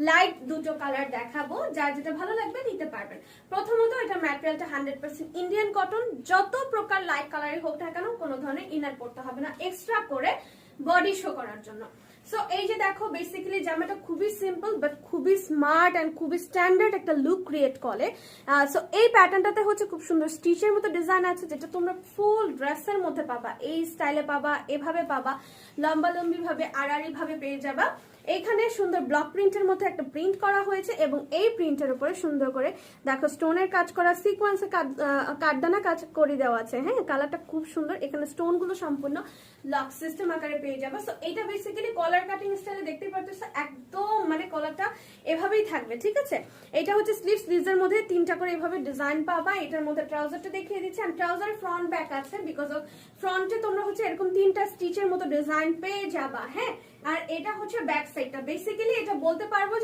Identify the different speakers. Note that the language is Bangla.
Speaker 1: লাইট দুটো কালার দেখাবো, যার যেটা ভালো লাগবে নিতে পারবেন। প্রথমত এটা ম্যাটেরিয়ালটা 100% ইন্ডিয়ান কটন। যত প্রকার লাইট কালারই হোক না কেন কোনো ধরনের ইনার পড়তে হবে না এক্সট্রা করে বডি শো করার জন্য। সো এই যে দেখো বেসিক্যালি জামাটা খুবই সিম্পল বাট খুবই স্মার্ট এন্ড খুবই স্ট্যান্ডার্ড একটা লুক ক্রিয়েট করে। সো এই প্যাটার্নটাতে হচ্ছে খুব সুন্দর স্টিচের মতো ডিজাইন আছে, যেটা তোমরা ফুল ড্রেসের মধ্যে পাবা, এই স্টাইলে পাবা, এভাবে পাবা, লম্বা লম্বি ভাবে আড়াআড়ি ভাবে পেয়ে যাবা। এখানে সুন্দর ব্লক প্রিন্টের মধ্যে একটা প্রিন্ট করা হয়েছে এবং এই প্রিন্টের উপরে সুন্দর করে দেখো স্টোনের কাজ করা, সিকোয়েন্সে কাঠদানা কাজ করে দেওয়া আছে। হ্যাঁ, কালারটা খুব সুন্দর। এখানে স্টোন গুলো সম্পূর্ণ লক সিস্টেম আকারে পেয়ে যাবে। সো এটা বেসিক্যালি কলার কাটিং স্টাইলে দেখতে পারতেছো, একদম মানে কলারটা এভাবেই থাকবে, ঠিক আছে। এটা হচ্ছে স্লিভসের মধ্যে তিনটা করে এভাবে ডিজাইন পাবা। এটার মধ্যে ট্রাউজারটা দেখিয়ে দিচ্ছি, আর ট্রাউজার ফ্রন্ট ব্যাক আছে, বিকজ অফ ফ্রন্টে তোমরা হচ্ছে এরকম তিনটা স্টিচের মতো ডিজাইন পেয়ে যাবা। হ্যাঁ, আর এটা হচ্ছে ব্যাক সাইডটা। বেসিক্যালি এটা বলতে পারবো